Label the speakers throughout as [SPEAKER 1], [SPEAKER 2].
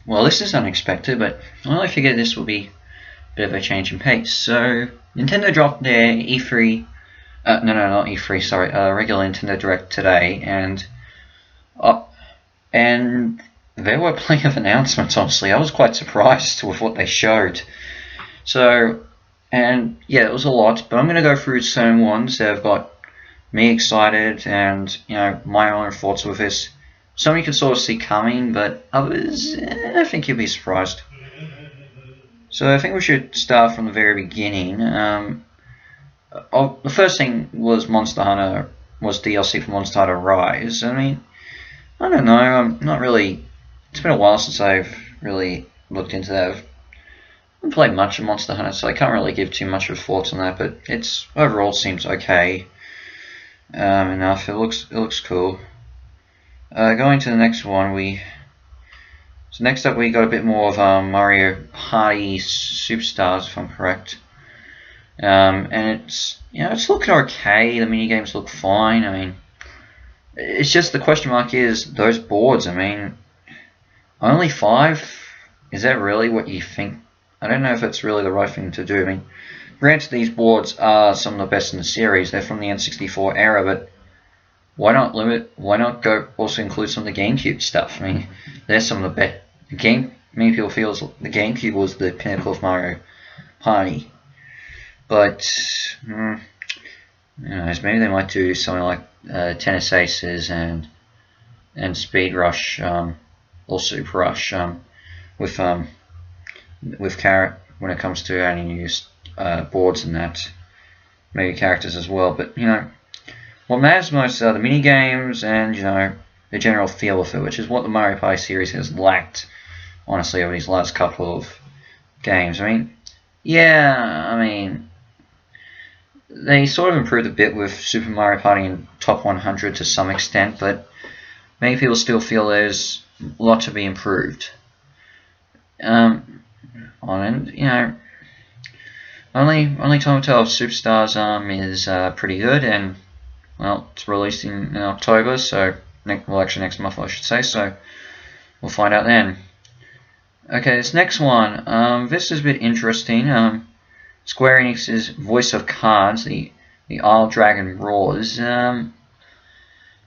[SPEAKER 1] Well, this is unexpected, but I figured this will be a bit of a change in pace. So, Nintendo dropped their E3, no, not E3, sorry, regular Nintendo Direct today, and there were plenty of announcements, honestly. I was quite surprised with what they showed. So, and yeah, it was a lot, but I'm going to go through certain ones that have got me excited and, my own thoughts with this. Some you can sort of see coming, but others, I think you'll be surprised. So I think we should start from the very beginning. The first thing was Monster Hunter, was DLC for Monster Hunter Rise. I mean, I don't know, I'm not really, it's been a while since I've really looked into that. I haven't played much of Monster Hunter, so I can't really give too much of thoughts on that, but it's overall seems okay enough. It looks cool. Going to the next one, so next up we got a bit more of Mario Party Superstars, if I'm correct. And it's looking okay. The mini games look fine. I mean, it's just the question mark is those boards. I mean, only 5. Is that really what you think? I don't know if it's really the right thing to do. I mean, granted, these boards are some of the best in the series. They're from the N64 era, but why not go also include some of the GameCube stuff? I mean, there's some of the best. Many people feel the GameCube was the pinnacle of Mario Party, but maybe they might do something like Tennis Aces and Speed Rush or Super Rush with when it comes to adding new boards and that, maybe characters as well. But what matters most are the mini games and the general feel of it, which is what the Mario Party series has lacked, honestly, over these last couple of games. I mean, they sort of improved a bit with Super Mario Party and Top 100 to some extent, but many people still feel there's a lot to be improved. Only Time Will Tell Superstars is pretty good, and well, it's released in October, so actually next month I should say, so we'll find out then. Okay, this next one, this is a bit interesting. Square Enix's Voice of Cards, the Isle Dragon Roars. I'm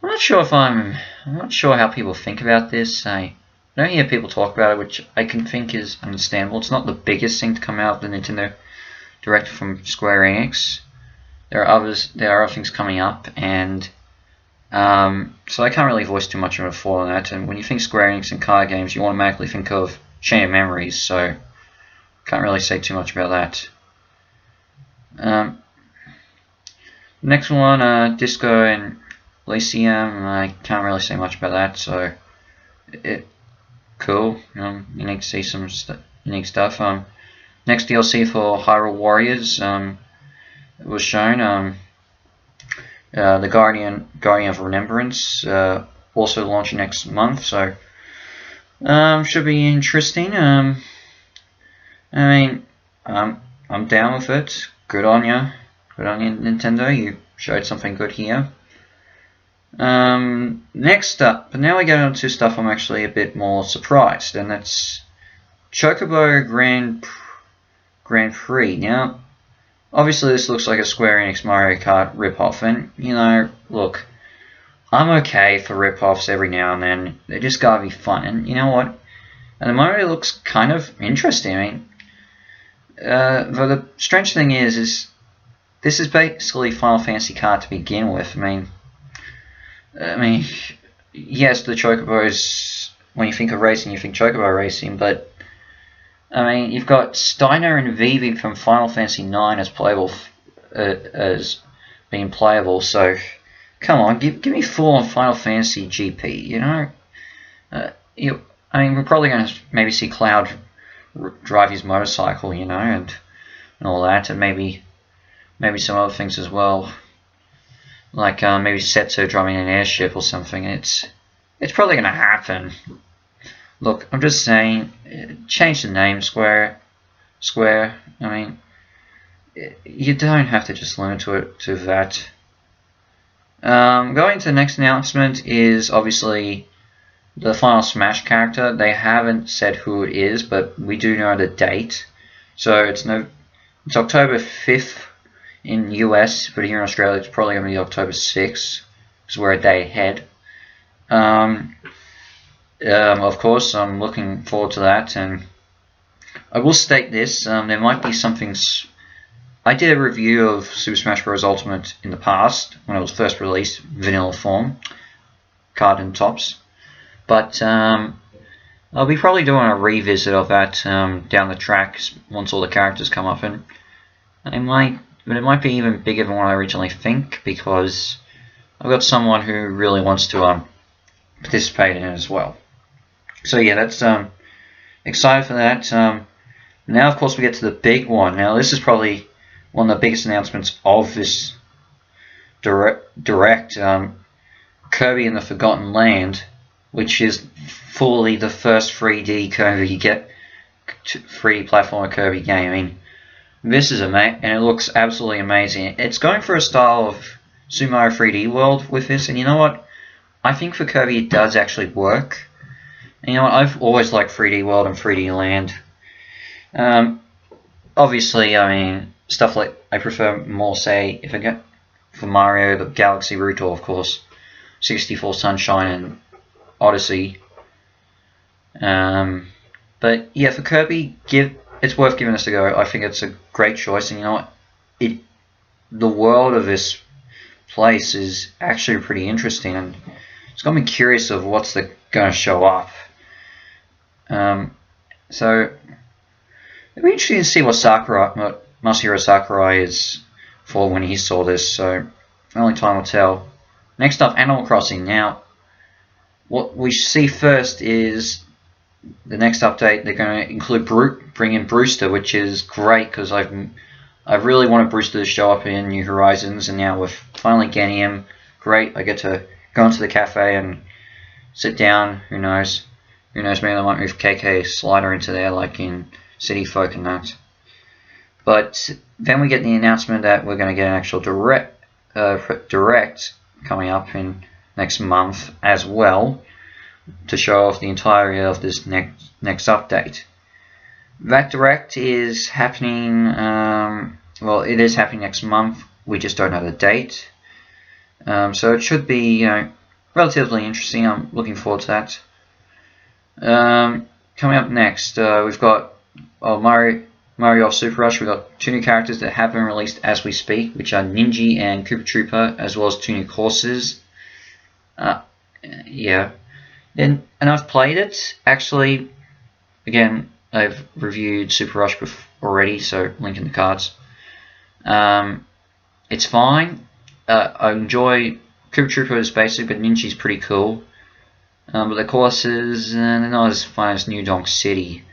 [SPEAKER 1] not sure how people think about this. I don't hear people talk about it, which I can think is understandable. It's not the biggest thing to come out of the Nintendo Direct from Square Enix. There are other things coming up, and so I can't really voice too much of a thought on that. And when you think Square Enix and card games, you automatically think of Chain of Memories, so can't really say too much about that. Next one, Disco and Elysium. I can't really say much about that, so cool. You need to see some unique stuff. Next DLC for Hyrule Warriors was shown. The Guardian of Remembrance also launching next month, so should be interesting. I mean, I'm down with it. Good on you, Nintendo. You showed something good here. Next up, but now we get on to stuff I'm actually a bit more surprised, and that's Chocobo Grand Prix. Now, obviously this looks like a Square Enix Mario Kart ripoff, and look, I'm okay for ripoffs every now and then. They just gotta be fun, and you know what? At the moment it looks kind of interesting. I mean, but the strange thing is this is basically Final Fantasy Kart to begin with. I mean, yes, the Chocobos. When you think of racing, you think Chocobo racing, but I mean, you've got Steiner and Vivi from Final Fantasy IX as playable, as being playable. So, come on, give me full on Final Fantasy GP. I mean, we're probably going to maybe see Cloud drive his motorcycle, and all that, and maybe some other things as well, like maybe Setsu driving an airship or something. It's probably going to happen. Look, I'm just saying, change the name, Square. I mean, you don't have to just limit to that. Going to the next announcement is obviously the final Smash character. They haven't said who it is, but we do know the date. So it's October 5th in US, but here in Australia it's probably going to be October 6th, because we're a day ahead. Of course, I'm looking forward to that, and I will state this, there might be something. I did a review of Super Smash Bros. Ultimate in the past, when it was first released, vanilla form, card and tops, but I'll be probably doing a revisit of that down the track once all the characters come up, and it might be even bigger than what I originally think, because I've got someone who really wants to participate in it as well. So yeah, that's excited for that. Now, of course, we get to the big one. Now, this is probably one of the biggest announcements of this direct. Kirby and the Forgotten Land, which is fully the first 3D Kirby 3D platformer Kirby game. I mean, this is amazing, and it looks absolutely amazing. It's going for a style of Super Mario 3D World with this, and you know what? I think for Kirby it does actually work. And you know what? I've always liked 3D World and 3D Land. Obviously, I mean, stuff like, I prefer more, say, if I get for Mario, the Galaxy Route, or of course 64 Sunshine and Odyssey. But yeah, for Kirby, it's worth giving this a go. I think it's a great choice, and you know what? The world of this place is actually pretty interesting, and it's got me curious of what's going to show up. So it'll be interesting to see what Masahiro Sakurai is for when he saw this. So only time will tell. Next up, Animal Crossing. Now, what we see first is the next update. They're going to include bring in Brewster, which is great because I really wanted Brewster to show up in New Horizons, and now we're finally getting him. Great, I get to go into the cafe and sit down. Who knows? Maybe I might move KK Slider into there, like in City Folk and that. But then we get the announcement that we're going to get an actual direct coming up in next month as well, to show off the entirety of this next update. That direct is happening. Well, it is happening next month. We just don't know the date. So it should be relatively interesting. I'm looking forward to that. Coming up next, we've got Mario off Super Rush. We've got 2 new characters that have been released as we speak, which are Ninja and Koopa Troopa, as well as 2 new courses. Yeah. And I've played it. Actually, again, I've reviewed Super Rush already, so link in the cards. It's fine. I enjoy Koopa Troopa is basic, but Ninja's pretty cool. But the courses, they're not as fun as New Donk City.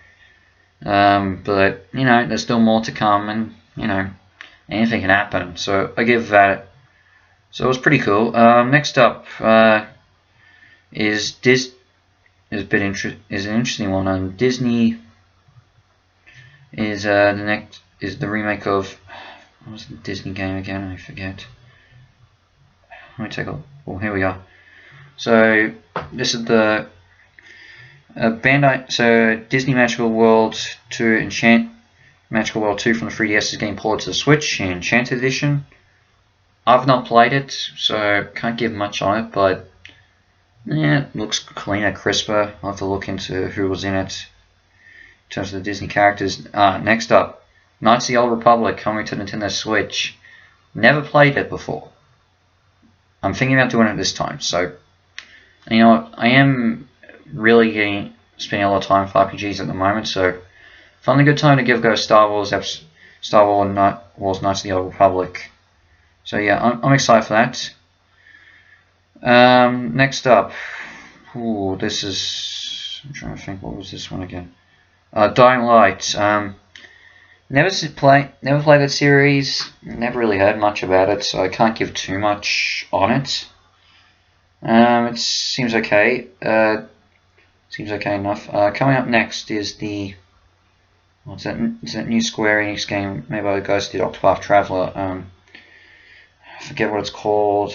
[SPEAKER 1] But, you know, there's still more to come, and, you know, anything can happen. So I give that. So it was pretty cool. Next up is an interesting one. Disney is the remake of, what was the Disney game again? I forget. Let me take a look. Oh, here we are. So this is the Bandai. So Disney Magical World 2 Magical World 2 from the 3DS is getting ported to the Switch in Enchanted Edition. I've not played it, so can't give much on it, but yeah, it looks cleaner, crisper. I'll have to look into who was in it in terms of the Disney characters. Next up, Knights of the Old Republic coming to Nintendo Switch. Never played it before. I'm thinking about doing it this time, so you know what, I am really spending a lot of time with RPGs at the moment, so finally a good time to give a go to Star Wars Knights of the Old Republic. So yeah, I'm excited for that. Next up, this is, I'm trying to think, what was this one again? Dying Light. Never played that series. Never really heard much about it, so I can't give too much on it. It seems okay. Seems okay enough. Coming up next is the, what's that? Is that new Square Enix game made by the guys who did Octopath Traveler? I forget what it's called.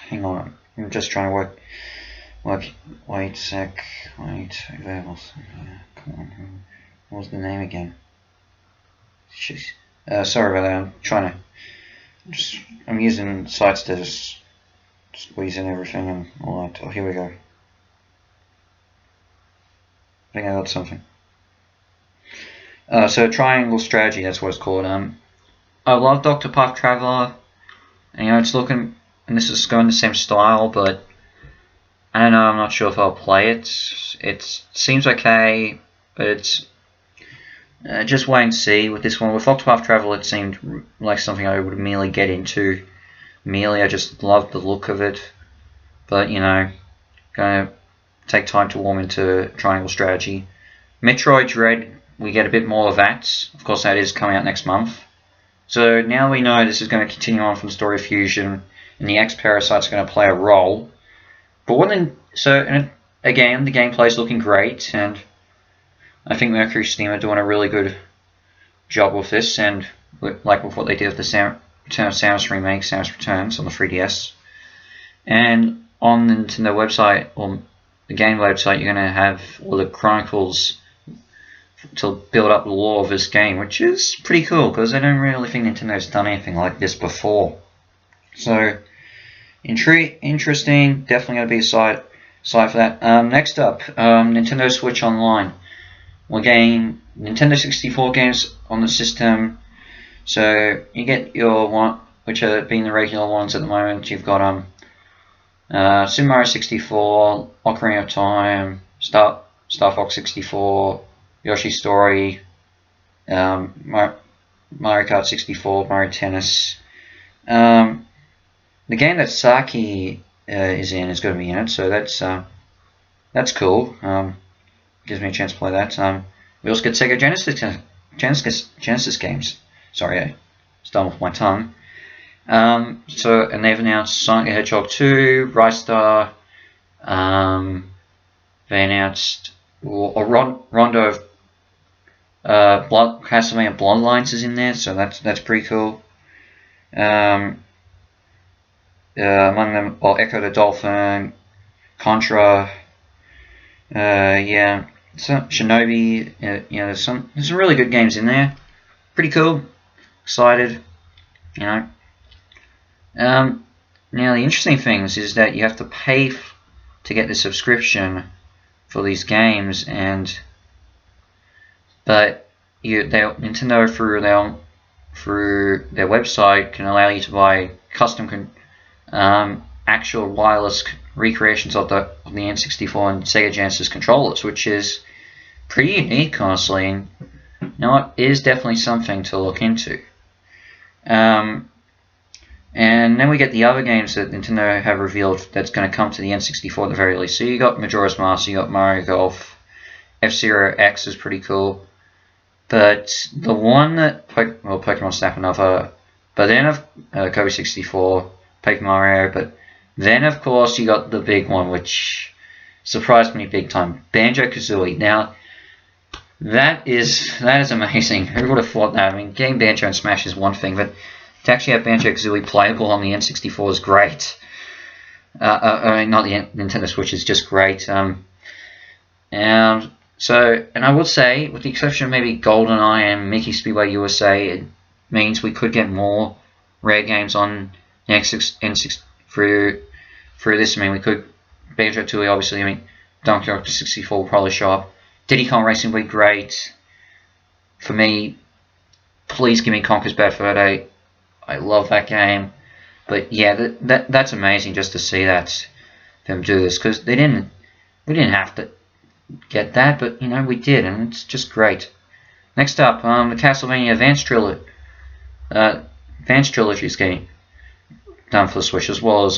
[SPEAKER 1] Hang on, I'm just trying to Wait a sec. Wait. Available. Come on. What was the name again? Jeez. Sorry about that. I'm trying to. I'm using sites to just squeeze in everything and all that. Oh, here we go. I think I got something. So triangle strategy. That's what it's called. I love Dr. Puff Traveler. And, it's looking, and this is going the same style, but I don't know. I'm not sure if I'll play it. It seems okay, but it's just wait and see with this one. With Octopath Travel, it seemed like something I would merely get into. Merely, I just loved the look of it. But, gonna take time to warm into Triangle Strategy. Metroid Dread, we get a bit more of that. Of course, that is coming out next month. So now we know this is going to continue on from Story Fusion, and the X-Parasites are going to play a role. But again, the gameplay is looking great, and I think Mercury Steam are doing a really good job with this, and like with what they did with the Return of Samus remake, Samus Returns on the 3DS. And on the Nintendo website, or the game website, you're going to have all the chronicles to build up the lore of this game, which is pretty cool, because I don't really think Nintendo's done anything like this before. So, interesting, definitely going to be a site for that. Next up, Nintendo Switch Online. We're getting Nintendo 64 games on the system, so you get your one, which are being the regular ones at the moment. You've got Super Mario 64, Ocarina of Time, Star Fox 64, Yoshi's Story, Mario Kart 64, Mario Tennis. The game that Saki is in is going to be in it, so that's cool. Gives me a chance to play that. We also get Sega Genesis games. Sorry, I stumbled with my tongue. And they've announced Sonic the Hedgehog 2, Rise Star. They announced a Rondo of Castlevania Bloodlines is in there, so that's pretty cool. Among them, Echo the Dolphin, Contra, Shinobi. There's some really good games in there. Pretty cool. Excited. Now the interesting thing is that you have to pay to get the subscription for these games, but Nintendo through their website can allow you to buy custom actual wireless recreations of the N64 and Sega Genesis controllers, which is pretty unique, honestly. And it is definitely something to look into. And then we get the other games that Nintendo have revealed that's going to come to the N64 at the very least. So you got Majora's Mask, you got Mario Golf, F-Zero X is pretty cool. But the one that Pokemon Snap and other, but then Kirby 64, Paper Mario, but then of course you got the big one, which surprised me big time, Banjo-Kazooie. Now that is amazing. Who would have thought that? I mean, getting Banjo and Smash is one thing, but to actually have Banjo-Kazooie playable on the N64 is great. I mean, not the Nintendo Switch is just great. And I would say, with the exception of maybe GoldenEye and Mickey Speedway USA, it means we could get more rare games on the N6 through this. I mean, we could Banjo-Tooie, obviously. I mean, Donkey Kong 64 will probably show up. Diddy Kong Racing will be great. For me, please give me Conker's Bad Fur Day. I love that game. But yeah, that's amazing just to see them do this, because we didn't have to get that, but we did, and it's just great. Next up, the Castlevania Advanced Trilogy is getting done for the Switch, as well as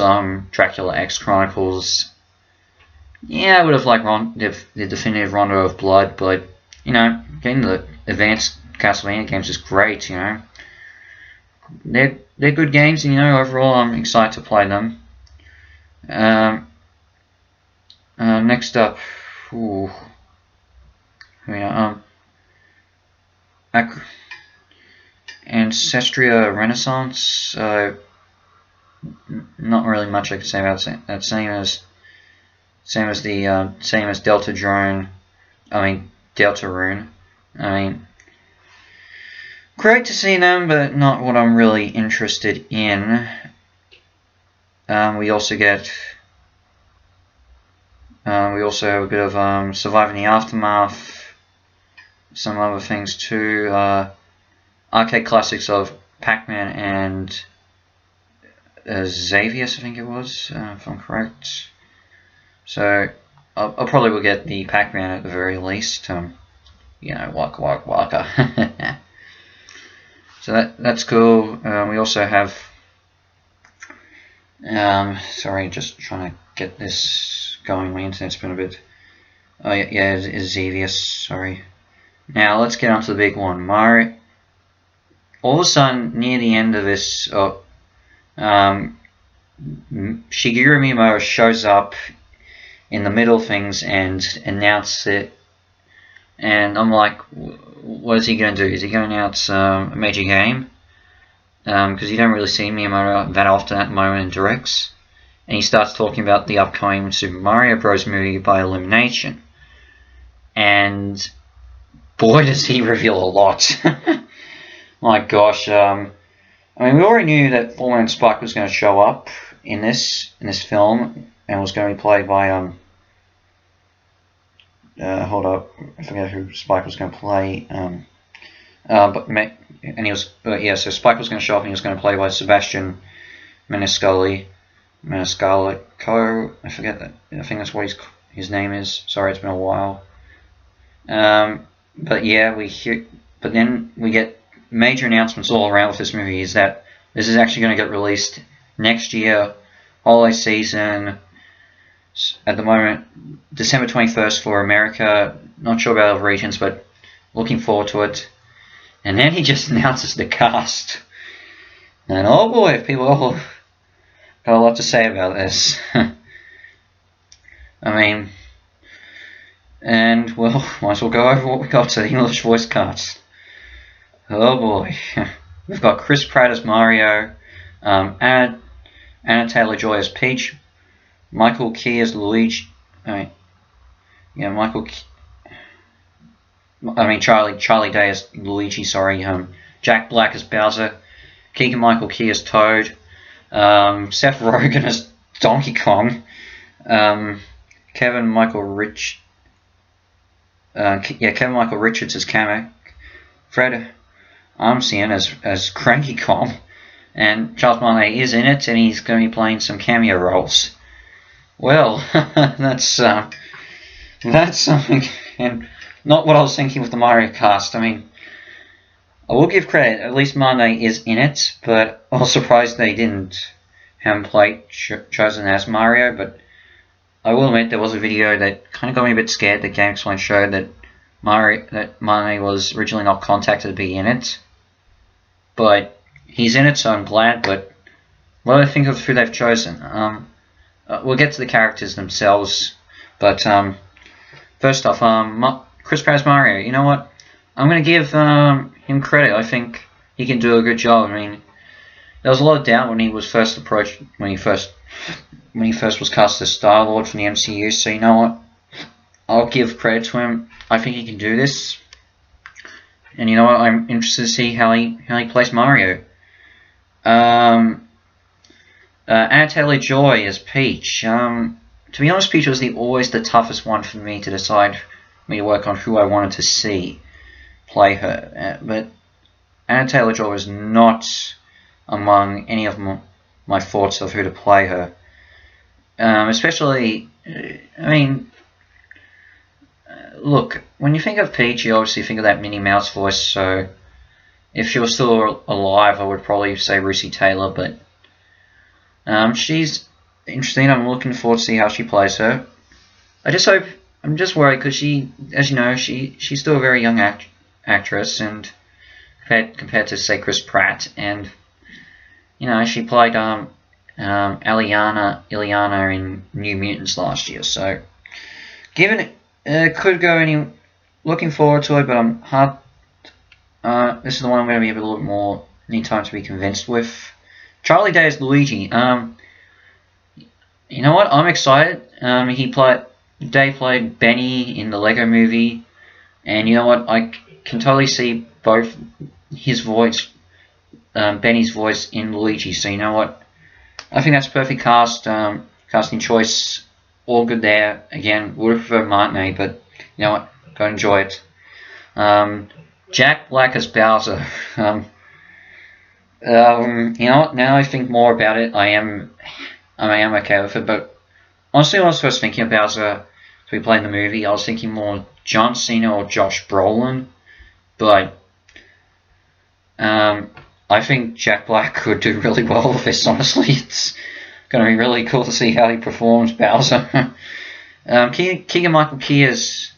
[SPEAKER 1] Dracula X Chronicles. Yeah, I would have liked the definitive Rondo of Blood, but getting the advanced Castlevania games is great. They're good games, and overall I'm excited to play them. Next up. Ancestria Renaissance. Not really much I can say about that. Same as Same as the same as Delta Drone. I mean Deltarune. I mean, great to see them, but not what I'm really interested in. We also get. We also have a bit of Surviving the Aftermath. Some other things too. Arcade classics of Pac-Man and Xavius, I think it was, if I'm correct. So I'll probably will get the Pac-Man at the very least. You know, waka waka waka. So that's cool. We also have. Sorry, just trying to get this going. My internet's been a bit. Oh yeah, it's Xavius. Sorry. Now let's get on to the big one. Mario. All of a sudden, near the end of this, Shigeru Miyamoto shows up in the middle of things and announces it. And I'm like, what is he going to do? Is he going to announce a major game? Because you don't really see Miyamoto that often at the moment in directs. And he starts talking about the upcoming Super Mario Bros. Movie by Illumination. And boy, does he reveal a lot. My gosh, I mean, we already knew that Foreman Spike was going to show up in this film and was going to be played by hold up, I forget who Spike was going to play. So Spike was going to show up and he was going to play by Sebastian Maniscalco. I forget that. I think that's what his name is. Sorry, it's been a while. But yeah, but then we get major announcements all around with this movie. Is that this is actually going to get released next year, holiday season. At the moment, December 21st for America. Not sure about other regions, but looking forward to it. And then he just announces the cast. And oh boy, people all got a lot to say about this. I mean, and well, might as well go over what we got to the English voice cast. Oh boy, we've got Chris Pratt as Mario, Anna Taylor-Joy as Peach, Michael Key as Luigi. Charlie Day as Luigi. Sorry, Jack Black as Bowser, Keegan-Michael Key as Toad, Seth Rogen as Donkey Kong, Kevin Michael Richards as Kamek, Fred Armisen as Cranky Kong, and Charles Martinet is in it, and he's going to be playing some cameo roles. Well, that's something, and not what I was thinking with the Mario cast. I mean, I will give credit, at least Martinet is in it, but I was surprised they didn't have him chosen as Mario. But I will admit there was a video that kind of got me a bit scared that GameXplain showed that Martinet was originally not contacted to be in it. But he's in it, so I'm glad. But what do I think of who they've chosen? We'll get to the characters themselves. But first off, Chris Pratt's Mario. You know what? I'm going to give him credit. I think he can do a good job. I mean, there was a lot of doubt when he was first approached, when he first was cast as Star-Lord from the MCU. So you know what? I'll give credit to him. I think he can do this. And you know what? I'm interested to see how he plays Mario. Anna Taylor-Joy as Peach. To be honest, Peach was always the toughest one for me to decide, me to work on who I wanted to see play her. But Anna Taylor-Joy was not among any of my thoughts of who to play her. Especially, I mean, look, when you think of Peach, you obviously think of that Minnie Mouse voice, so if she was still alive, I would probably say Russi Taylor, but she's interesting. I'm looking forward to see how she plays her. I'm just worried because she, as you know, she's still a very young actress, and compared to, say, Chris Pratt, and, you know, she played Ileana in New Mutants last year, so given it could go any. Looking forward to it, but I'm hard. This is the one I'm going to be a little bit more need time to be convinced with. Charlie Day as Luigi. You know what? I'm excited. Dave played Benny in the Lego Movie, and you know what? I can totally see both his voice, Benny's voice in Luigi. So you know what? I think that's perfect casting choice. All good there. Again, would have preferred Martinet, but you know what? Go enjoy it. Jack Black as Bowser. You know what? Now I think more about it, I am okay with it. But honestly, when I was first thinking of Bowser to be playing the movie, I was thinking more John Cena or Josh Brolin. But I think Jack Black could do really well with this. Honestly, it's going to be really cool to see how he performs Bowser. Keegan-Michael Key as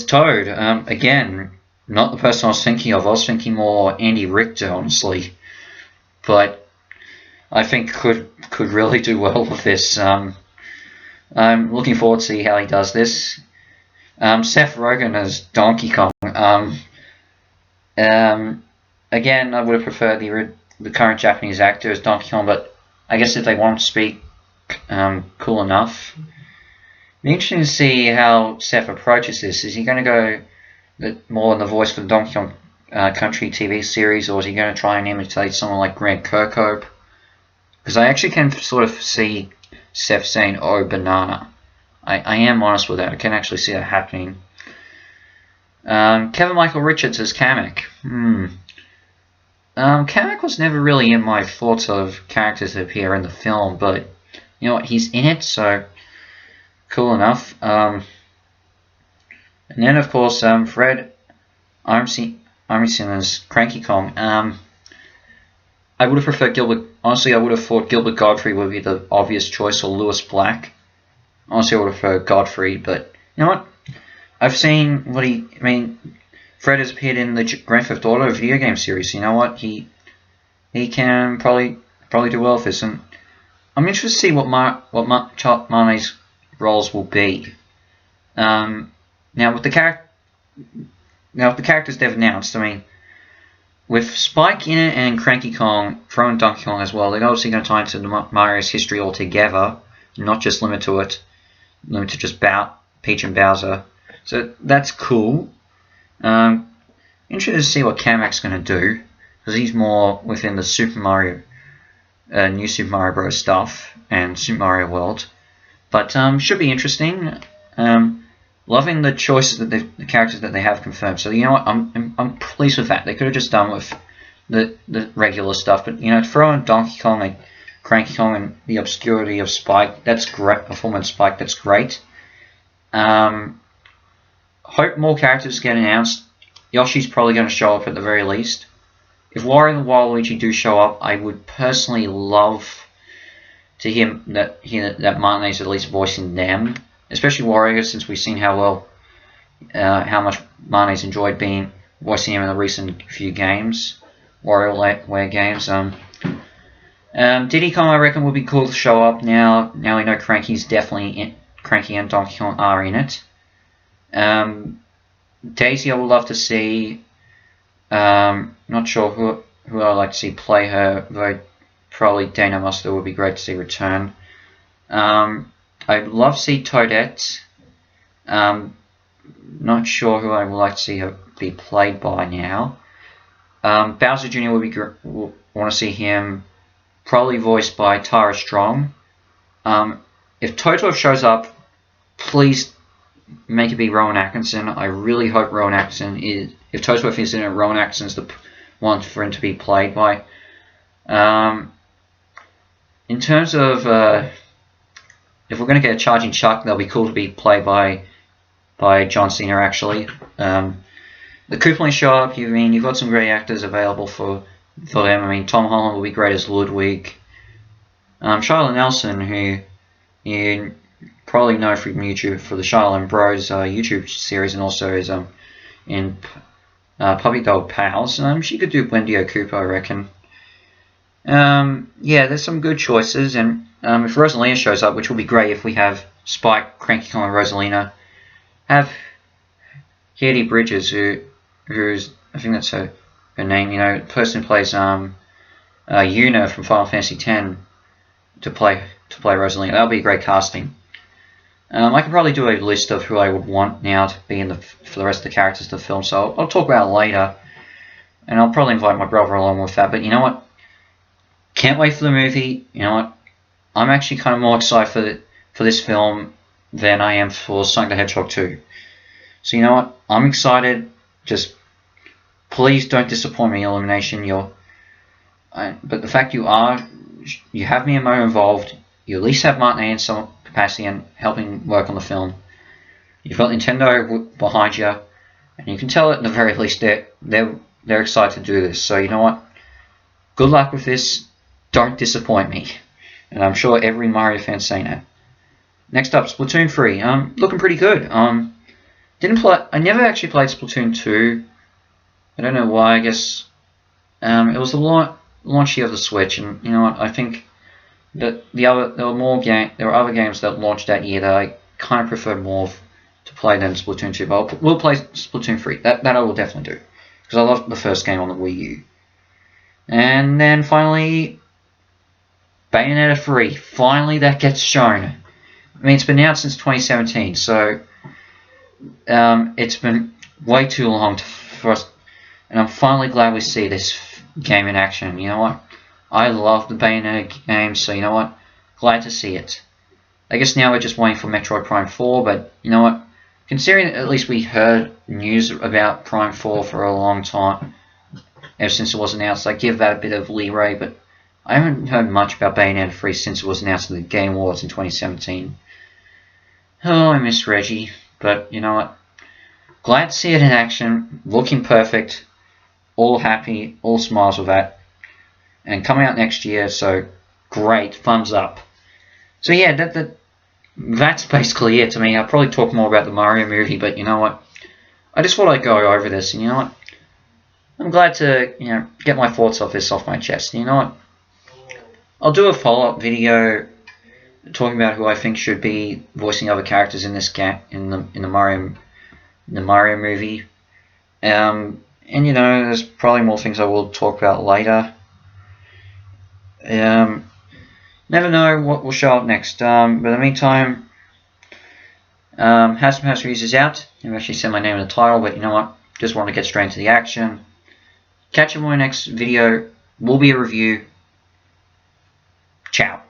[SPEAKER 1] Toad. Again, not the person I was thinking of. I was thinking more Andy Richter, honestly. But I think could really do well with this. I'm looking forward to see how he does this. Seth Rogen as Donkey Kong. Again, I would have preferred the current Japanese actor as Donkey Kong, but I guess if they want to speak cool enough, it'd be interesting to see how Seth approaches this. Is he going to go more in the voice for the Donkey Kong Country TV series, or is he going to try and imitate someone like Grant Kirkhope? Because I actually can sort of see Seth saying, "Oh, banana." I am honest with that. I can actually see that happening. Kevin Michael Richards as Kamek. Kamek was never really in my thoughts of characters that appear in the film, but you know what, he's in it, so cool enough. And then of course, Fred Armisen as Cranky Kong. I would have preferred Gilbert. Honestly, I would have thought Gilbert Gottfried would be the obvious choice, or Lewis Black. Honestly, I would have preferred Gottfried, but you know what? I've seen Fred has appeared in the Grand Theft Auto video game series. You know what? He can probably do well with this, and I'm interested to see what Marnie's roles will be. Now with the characters they've announced, with Spike in it and Cranky Kong, throwing Donkey Kong as well, they're obviously going to tie into Mario's history altogether, not just limit to just Peach and Bowser. So that's cool. Interested to see what Kamek's going to do, because he's more within the Super Mario, new Super Mario Bros. Stuff and Super Mario World. But should be interesting. Loving the choices that the characters that they have confirmed. So you know what, I'm pleased with that. They could have just done with the regular stuff, but you know, throwing Donkey Kong and Cranky Kong and the obscurity of Spike, that's great. Performance Spike, that's great. Hope more characters get announced. Yoshi's probably going to show up at the very least. If Wario and Waluigi do show up, I would personally love to hear that Martinet's at least voicing them, especially Wario, since we've seen how much Martinet's enjoyed voicing him in the recent few games, WarioWare games. Diddy Kong, I reckon, would be cool to show up now. Now we know Cranky and Donkey Kong are in it. Daisy, I would love to see. Not sure who I'd like to see play her, though probably Dana Muster would be great to see return. I'd love to see Toadette. Not sure who I would like to see her be played by now. Bowser Jr. would be want to see him probably voiced by Tara Strong. If Totoro shows up, please make it be Rowan Atkinson. I really hope Rowan Atkinson is. If Totoro is in it, Rowan Atkinson's the one for him to be played by. In terms of if we're going to get a Charging Chuck, that'll be cool to be played by John Cena. Actually, the Koopalings show up. You've got some great actors available for them. Tom Holland will be great as Ludwig. Charlotte Nelson, who you probably know from YouTube for the Charlotte Bros YouTube series, and also is in Puppy Dog Pals. She could do Wendy Cooper, I reckon. Yeah, there's some good choices, and if Rosalina shows up, which will be great if we have Spike, Cranky Kong, and Rosalina, have Katie Bridges, who's I think that's her name. The person who plays Yuna from Final Fantasy X to play Rosalina. That'll be great casting. I could probably do a list of who I would want now to be in for the rest of the characters of the film, so I'll talk about it later. And I'll probably invite my brother along with that, but you know what? Can't wait for the movie. You know what? I'm actually kind of more excited for this film than I am for Sonic the Hedgehog 2. So you know what? I'm excited. Just please don't disappoint me, Illumination. But the fact you have Miyamoto involved. You at least have Martin in some capacity and helping work on the film. You've got Nintendo behind you, and you can tell at the very least they're excited to do this. So you know what? Good luck with this. Don't disappoint me. And I'm sure every Mario fan's saying that. Next up, Splatoon 3. Looking pretty good. I never actually played Splatoon 2. I don't know why. I guess it was the launch year of the Switch, and you know what? I think that there were other games that launched that year that I kind of preferred more to play than Splatoon 2. But we'll play Splatoon 3. That I will definitely do, because I loved the first game on the Wii U. And then finally, Bayonetta 3. Finally, that gets shown. I mean, it's been out since 2017, so it's been way too long for us, and I'm finally glad we see this game in action. You know what? I love the Bayonetta game, so you know what? Glad to see it. I guess now we're just waiting for Metroid Prime 4, but you know what? Considering at least we heard news about Prime 4 for a long time, ever since it was announced, I give that a bit of leeway, but I haven't heard much about Bayonetta 3 since it was announced in the Game Awards in 2017. Oh, I miss Reggie, but you know what? Glad to see it in action, looking perfect, all happy, all smiles with that, and coming out next year, so great, thumbs up. So yeah, that's basically it. I mean, I'll probably talk more about the Mario movie, but you know what? I just thought I'd go over this, and you know what? I'm glad to get my thoughts off my chest. And you know what? I'll do a follow-up video talking about who I think should be voicing other characters in this in the Mario movie. And you know, there's probably more things I will talk about later. Never know what will show up next. But in the meantime, House Reviews is out. I've actually said my name in the title, but you know what? Just want to get straight into the action. Catch you in my next video. Will be a review. Ciao.